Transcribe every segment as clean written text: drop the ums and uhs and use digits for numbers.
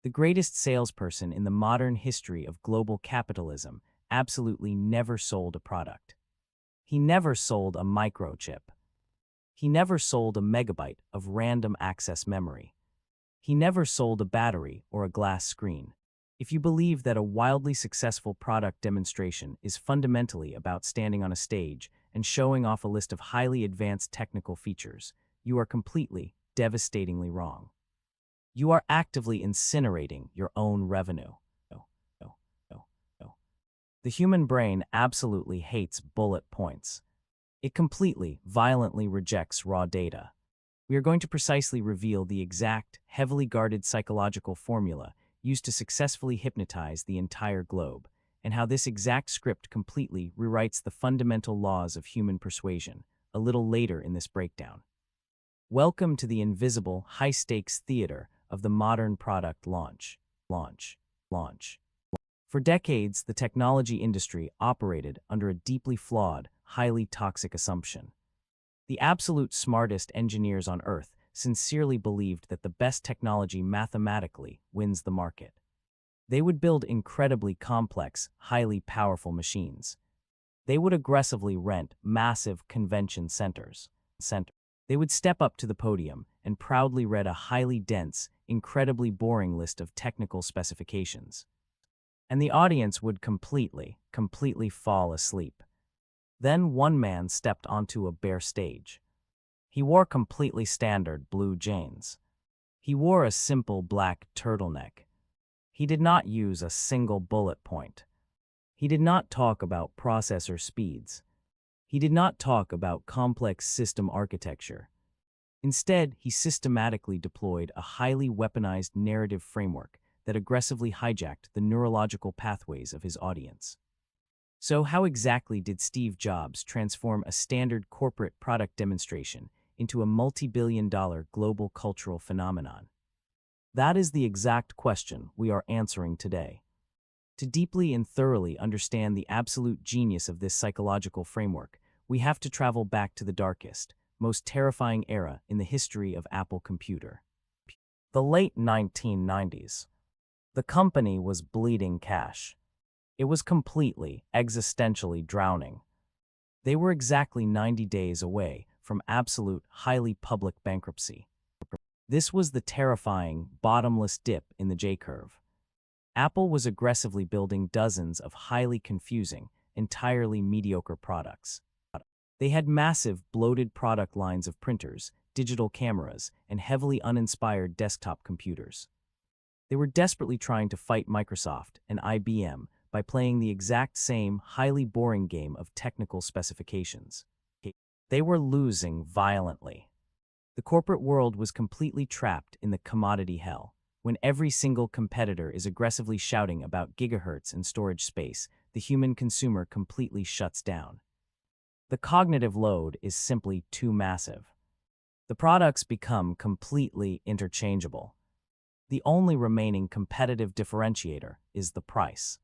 The greatest salesperson in the modern history of global capitalism absolutely never sold a product. He never sold a microchip. He never sold a megabyte of random access memory. He never sold a battery or a glass screen. If you believe that a wildly successful product demonstration is fundamentally about standing on a stage and showing off a list of highly advanced technical features, you are completely, devastatingly wrong. You are actively incinerating your own revenue. The human brain absolutely hates bullet points. It completely, violently rejects raw data. We are going to precisely reveal the exact, heavily guarded psychological formula used to successfully hypnotize the entire globe, and how this exact script completely rewrites the fundamental laws of human persuasion, a little later in this breakdown. Welcome to the invisible, high-stakes theater of the modern product launch. For decades, the technology industry operated under a deeply flawed, highly toxic assumption. The absolute smartest engineers on Earth sincerely believed that the best technology mathematically wins the market. They would build incredibly complex, highly powerful machines. They would aggressively rent massive convention centers. They would step up to the podium and proudly read a highly dense, incredibly boring list of technical specifications. And the audience would completely fall asleep. Then one man stepped onto a bare stage. He wore completely standard blue jeans. He wore a simple black turtleneck. He did not use a single bullet point. He did not talk about processor speeds. He did not talk about complex system architecture. Instead, he systematically deployed a highly weaponized narrative framework that aggressively hijacked the neurological pathways of his audience. So how exactly did Steve Jobs transform a standard corporate product demonstration into a multi-billion-dollar global cultural phenomenon? That is the exact question we are answering today. To deeply and thoroughly understand the absolute genius of this psychological framework, we have to travel back to the darkest, most terrifying era in the history of Apple Computer. The late 1990s. The company was bleeding cash. It was completely, existentially drowning. They were exactly 90 days away from absolute, highly public bankruptcy. This was the terrifying, bottomless dip in the J-curve. Apple was aggressively building dozens of highly confusing, entirely mediocre products. They had massive, bloated product lines of printers, digital cameras, and heavily uninspired desktop computers. They were desperately trying to fight Microsoft and IBM by playing the exact same highly boring game of technical specifications. They were losing violently. The corporate world was completely trapped in the commodity hell. When every single competitor is aggressively shouting about gigahertz and storage space, the human consumer completely shuts down. The cognitive load is simply too massive. The products become completely interchangeable. The only remaining competitive differentiator is the price.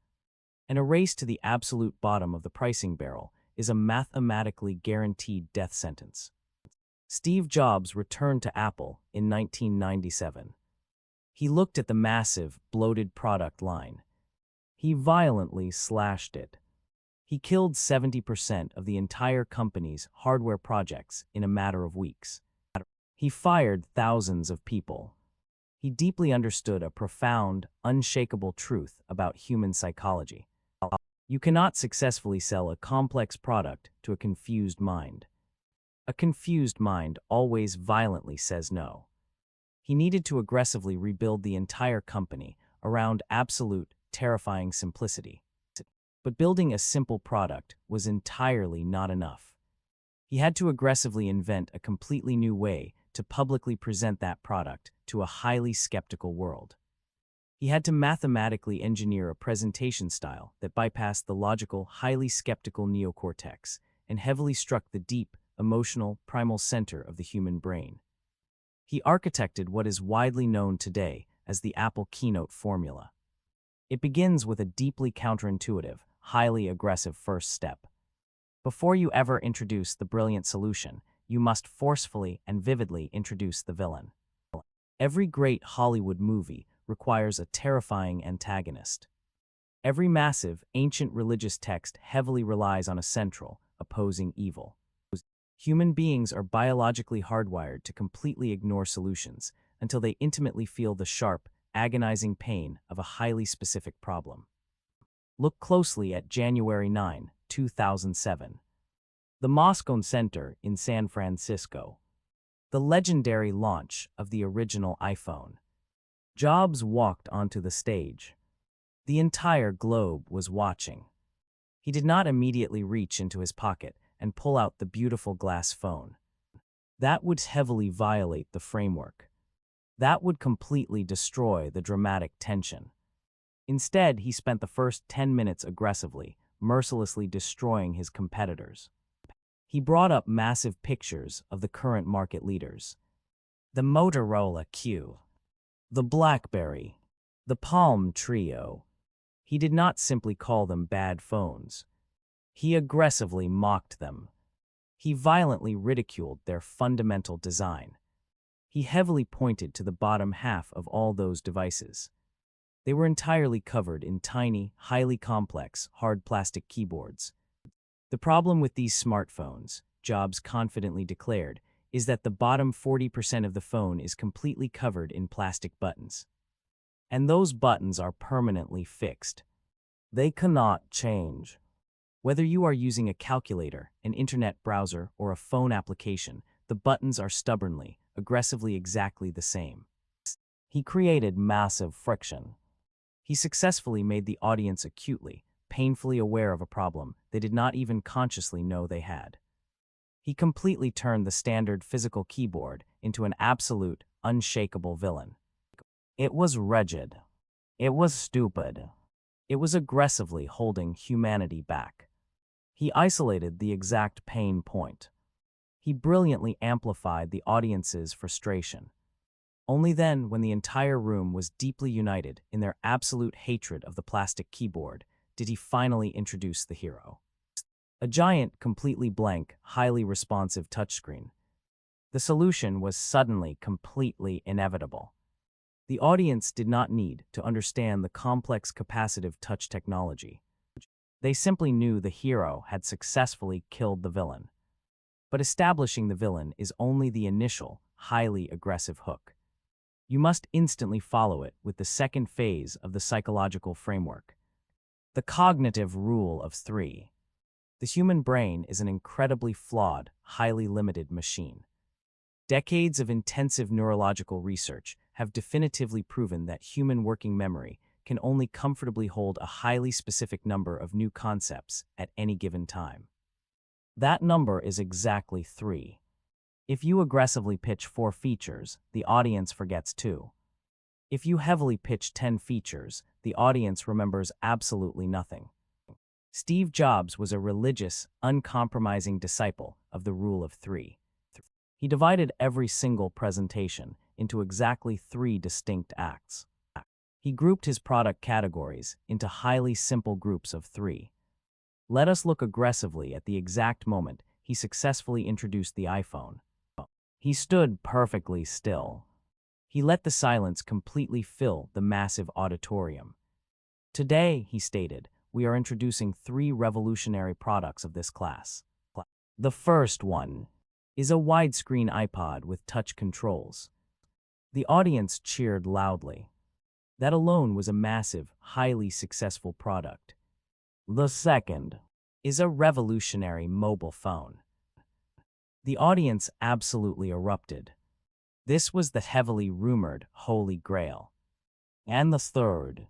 And a race to the absolute bottom of the pricing barrel is a mathematically guaranteed death sentence. Steve Jobs returned to Apple in 1997. He looked at the massive, bloated product line. He violently slashed it. He killed 70% of the entire company's hardware projects in a matter of weeks. He fired thousands of people. He deeply understood a profound, unshakable truth about human psychology. You cannot successfully sell a complex product to a confused mind. A confused mind always violently says no. He needed to aggressively rebuild the entire company around absolute, terrifying simplicity. But building a simple product was entirely not enough. He had to aggressively invent a completely new way to publicly present that product to a highly skeptical world. He had to mathematically engineer a presentation style that bypassed the logical, highly skeptical neocortex and heavily struck the deep, emotional, primal center of the human brain. He architected what is widely known today as the Apple Keynote Formula. It begins with a deeply counterintuitive, highly aggressive first step. Before you ever introduce the brilliant solution, you must forcefully and vividly introduce the villain. Every great Hollywood movie requires a terrifying antagonist. Every massive, ancient religious text heavily relies on a central, opposing evil. Human beings are biologically hardwired to completely ignore solutions until they intimately feel the sharp, agonizing pain of a highly specific problem. Look closely at January 9, 2007. The Moscone Center in San Francisco. The legendary launch of the original iPhone. Jobs walked onto the stage. The entire globe was watching. He did not immediately reach into his pocket and pull out the beautiful glass phone. That would heavily violate the framework. That would completely destroy the dramatic tension. Instead, he spent the first 10 minutes aggressively, mercilessly destroying his competitors. He brought up massive pictures of the current market leaders. The Motorola Q, the BlackBerry, the Palm Trio. He did not simply call them bad phones. He aggressively mocked them. He violently ridiculed their fundamental design. He heavily pointed to the bottom half of all those devices. They were entirely covered in tiny, highly complex, hard plastic keyboards. The problem with these smartphones, Jobs confidently declared, is that the bottom 40% of the phone is completely covered in plastic buttons. And those buttons are permanently fixed. They cannot change. Whether you are using a calculator, an internet browser, or a phone application, the buttons are stubbornly, aggressively exactly the same. He created massive friction. He successfully made the audience acutely, painfully aware of a problem they did not even consciously know they had. He completely turned the standard physical keyboard into an absolute, unshakable villain. It was rigid. It was stupid. It was aggressively holding humanity back. He isolated the exact pain point. He brilliantly amplified the audience's frustration. Only then, when the entire room was deeply united in their absolute hatred of the plastic keyboard, did he finally introduce the hero. A giant, completely blank, highly responsive touchscreen. The solution was suddenly completely inevitable. The audience did not need to understand the complex capacitive touch technology. They simply knew the hero had successfully killed the villain. But establishing the villain is only the initial, highly aggressive hook. You must instantly follow it with the second phase of the psychological framework. The cognitive rule of three. The human brain is an incredibly flawed, highly limited machine. Decades of intensive neurological research have definitively proven that human working memory can only comfortably hold a highly specific number of new concepts at any given time. That number is exactly 3. If you aggressively pitch 4 features, the audience forgets 2. If you heavily pitch 10 features, the audience remembers absolutely nothing. Steve Jobs was a religious, uncompromising disciple of the rule of 3. He divided every single presentation into exactly 3 distinct acts. He grouped his product categories into highly simple groups of 3. Let us look aggressively at the exact moment he successfully introduced the iPhone. He stood perfectly still. He let the silence completely fill the massive auditorium. Today, he stated, we are introducing 3 revolutionary products of this class. The first one is a widescreen iPod with touch controls. The audience cheered loudly. That alone was a massive, highly successful product. The second is a revolutionary mobile phone. The audience absolutely erupted. This was the heavily rumored Holy Grail. And the third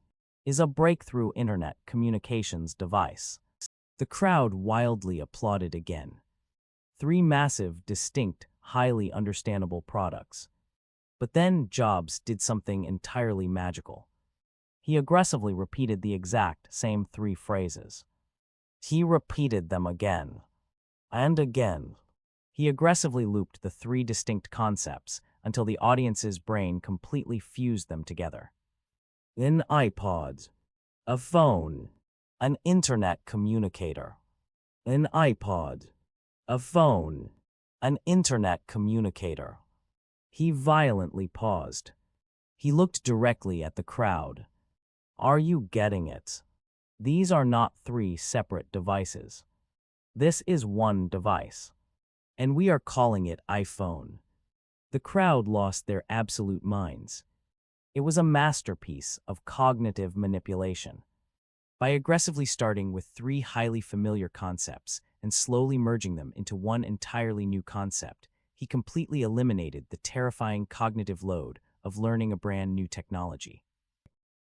is a breakthrough internet communications device. The crowd wildly applauded again. 3 massive, distinct, highly understandable products. But then Jobs did something entirely magical. He aggressively repeated the exact same 3 phrases. He repeated them again and again. He aggressively looped the 3 distinct concepts until the audience's brain completely fused them together. An iPod, a phone, an internet communicator. An iPod, a phone, an internet communicator. He violently paused. He looked directly at the crowd. Are you getting it? These are not three separate devices. This is one device. And we are calling it iPhone. The crowd lost their absolute minds. It was a masterpiece of cognitive manipulation. By aggressively starting with three highly familiar concepts and slowly merging them into one entirely new concept, he completely eliminated the terrifying cognitive load of learning a brand new technology.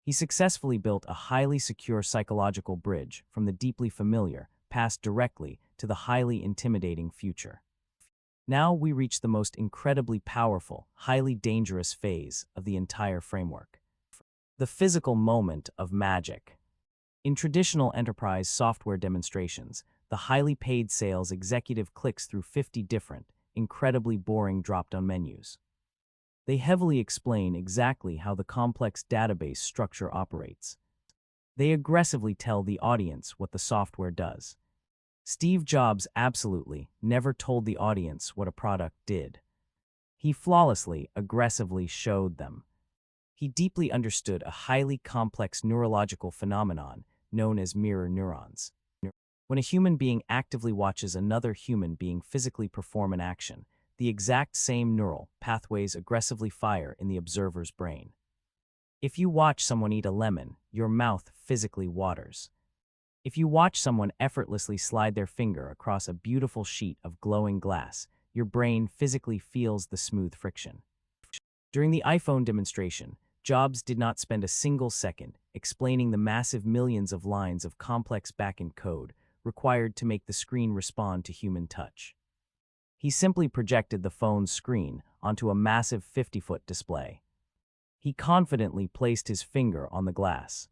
He successfully built a highly secure psychological bridge from the deeply familiar past directly to the highly intimidating future. Now we reach the most incredibly powerful, highly dangerous phase of the entire framework. The physical moment of magic. In traditional enterprise software demonstrations, the highly paid sales executive clicks through 50 different, incredibly boring drop-down menus. They heavily explain exactly how the complex database structure operates. They aggressively tell the audience what the software does. Steve Jobs absolutely never told the audience what a product did. He flawlessly, aggressively showed them. He deeply understood a highly complex neurological phenomenon known as mirror neurons. When a human being actively watches another human being physically perform an action, the exact same neural pathways aggressively fire in the observer's brain. If you watch someone eat a lemon, your mouth physically waters. If you watch someone effortlessly slide their finger across a beautiful sheet of glowing glass, your brain physically feels the smooth friction. During the iPhone demonstration, Jobs did not spend a single second explaining the massive millions of lines of complex backend code required to make the screen respond to human touch. He simply projected the phone's screen onto a massive 50-foot display. He confidently placed his finger on the glass.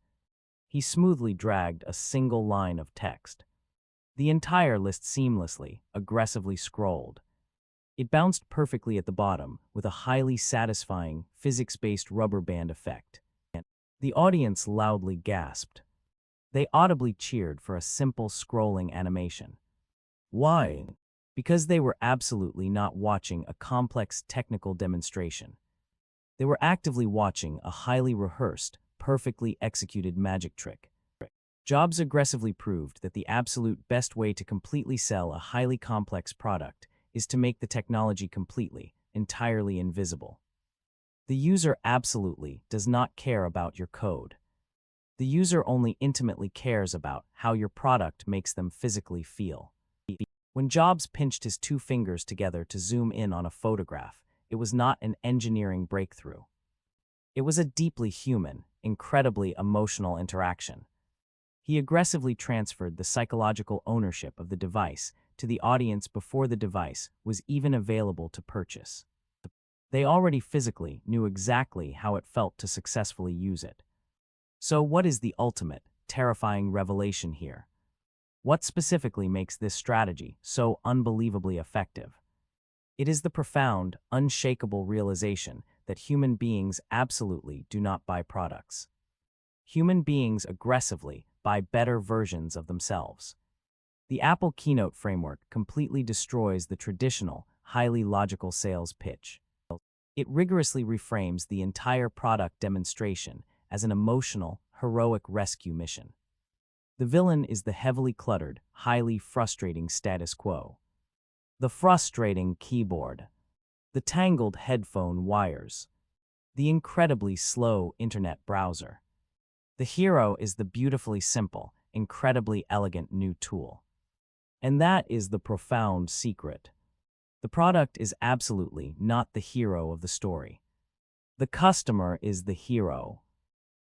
He smoothly dragged a single line of text. The entire list seamlessly, aggressively scrolled. It bounced perfectly at the bottom with a highly satisfying, physics-based rubber band effect. The audience loudly gasped. They audibly cheered for a simple scrolling animation. Why? Because they were absolutely not watching a complex technical demonstration. They were actively watching a highly rehearsed, perfectly executed magic trick. Jobs aggressively proved that the absolute best way to completely sell a highly complex product is to make the technology completely, entirely invisible. The user absolutely does not care about your code. The user only intimately cares about how your product makes them physically feel. When Jobs pinched his two fingers together to zoom in on a photograph, it was not an engineering breakthrough. It was a deeply human, incredibly emotional interaction. He aggressively transferred the psychological ownership of the device to the audience before the device was even available to purchase. They already physically knew exactly how it felt to successfully use it. So what is the ultimate, terrifying revelation here? What specifically makes this strategy so unbelievably effective? It is the profound, unshakable realization that human beings absolutely do not buy products. Human beings aggressively buy better versions of themselves. The Apple Keynote Framework completely destroys the traditional, highly logical sales pitch. It rigorously reframes the entire product demonstration as an emotional, heroic rescue mission. The villain is the heavily cluttered, highly frustrating status quo. The frustrating keyboard. The tangled headphone wires. The incredibly slow internet browser. The hero is the beautifully simple, incredibly elegant new tool. And that is the profound secret. The product is absolutely not the hero of the story. The customer is the hero.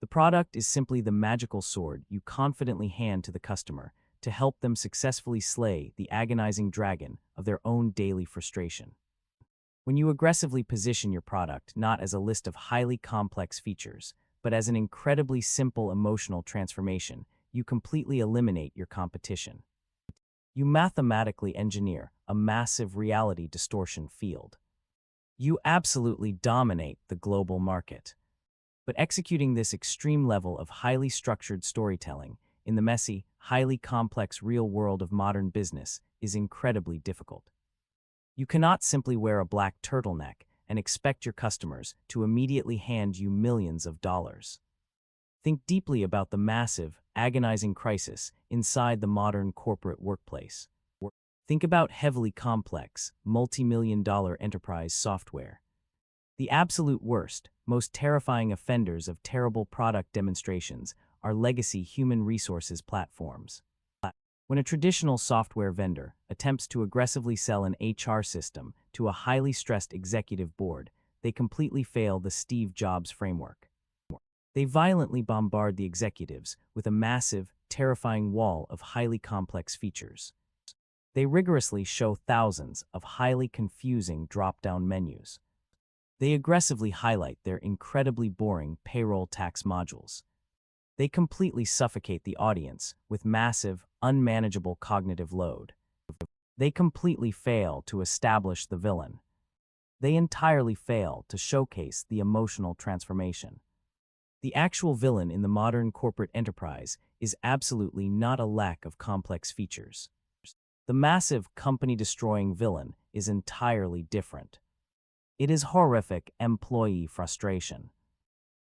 The product is simply the magical sword you confidently hand to the customer to help them successfully slay the agonizing dragon of their own daily frustration. When you aggressively position your product not as a list of highly complex features, but as an incredibly simple emotional transformation, you completely eliminate your competition. You mathematically engineer a massive reality distortion field. You absolutely dominate the global market. But executing this extreme level of highly structured storytelling in the messy, highly complex real world of modern business is incredibly difficult. You cannot simply wear a black turtleneck and expect your customers to immediately hand you millions of dollars. Think deeply about the massive, agonizing crisis inside the modern corporate workplace. Think about heavily complex, multi-million-dollar enterprise software. The absolute worst, most terrifying offenders of terrible product demonstrations are legacy human resources platforms. When a traditional software vendor attempts to aggressively sell an HR system to a highly stressed executive board, they completely fail the Steve Jobs framework. They violently bombard the executives with a massive, terrifying wall of highly complex features. They rigorously show thousands of highly confusing drop-down menus. They aggressively highlight their incredibly boring payroll tax modules. They completely suffocate the audience with massive, unmanageable cognitive load. They completely fail to establish the villain. They entirely fail to showcase the emotional transformation. The actual villain in the modern corporate enterprise is absolutely not a lack of complex features. The massive, company-destroying villain is entirely different. It is horrific employee frustration.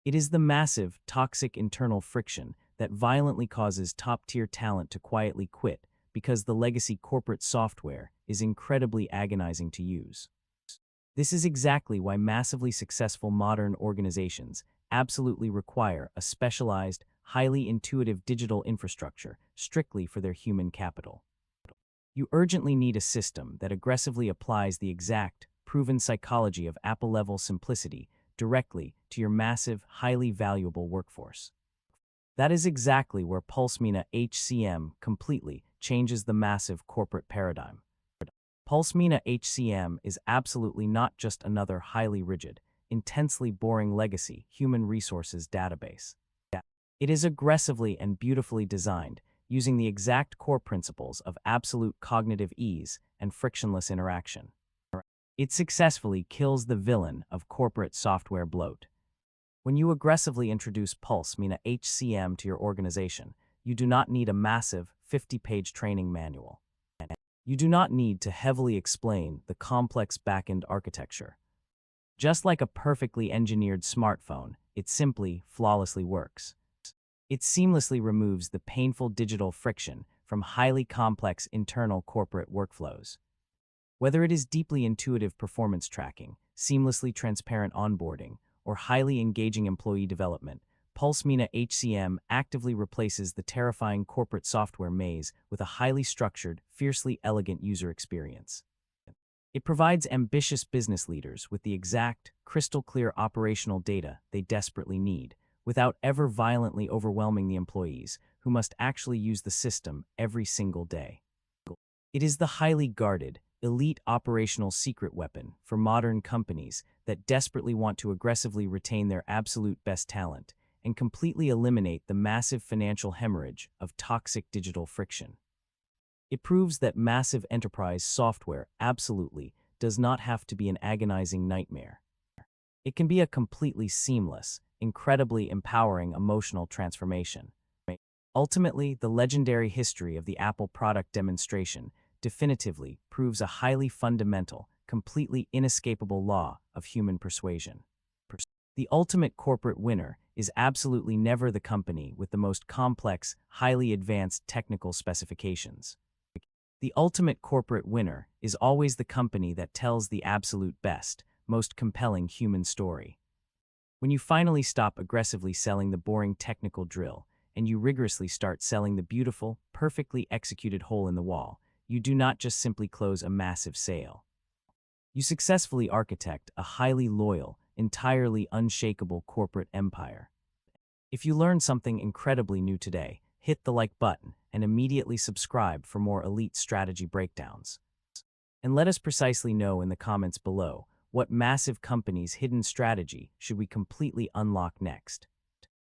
It is the massive, toxic internal friction that violently causes top-tier talent to quietly quit because the legacy corporate software is incredibly agonizing to use. This is exactly why massively successful modern organizations absolutely require a specialized, highly intuitive digital infrastructure strictly for their human capital. You urgently need a system that aggressively applies the exact, proven psychology of Apple-level simplicity directly to your massive, highly valuable workforce. That is exactly where PulseMina HCM completely changes the massive corporate paradigm. PulseMina HCM is absolutely not just another highly rigid, intensely boring legacy human resources database. It is aggressively and beautifully designed, using the exact core principles of absolute cognitive ease and frictionless interaction. It successfully kills the villain of corporate software bloat. When you aggressively introduce PulseMina HCM to your organization, you do not need a massive 50-page training manual. You do not need to heavily explain the complex backend architecture. Just like a perfectly engineered smartphone, it simply, flawlessly works. It seamlessly removes the painful digital friction from highly complex internal corporate workflows. Whether it is deeply intuitive performance tracking, seamlessly transparent onboarding, or highly engaging employee development, PulseMina HCM actively replaces the terrifying corporate software maze with a highly structured, fiercely elegant user experience. It provides ambitious business leaders with the exact, crystal-clear operational data they desperately need, without ever violently overwhelming the employees, who must actually use the system every single day. It is the highly guarded, elite operational secret weapon for modern companies that desperately want to aggressively retain their absolute best talent and completely eliminate the massive financial hemorrhage of toxic digital friction. It proves that massive enterprise software absolutely does not have to be an agonizing nightmare. It can be a completely seamless, incredibly empowering emotional transformation. Ultimately, the legendary history of the Apple product demonstration definitively proves a highly fundamental, completely inescapable law of human persuasion. The ultimate corporate winner is absolutely never the company with the most complex, highly advanced technical specifications. The ultimate corporate winner is always the company that tells the absolute best, most compelling human story. When you finally stop aggressively selling the boring technical drill and you rigorously start selling the beautiful, perfectly executed hole in the wall, you do not just simply close a massive sale. You successfully architect a highly loyal, entirely unshakable corporate empire. If you learned something incredibly new today, hit the like button and immediately subscribe for more elite strategy breakdowns. And let us precisely know in the comments below what massive company's hidden strategy should we completely unlock next.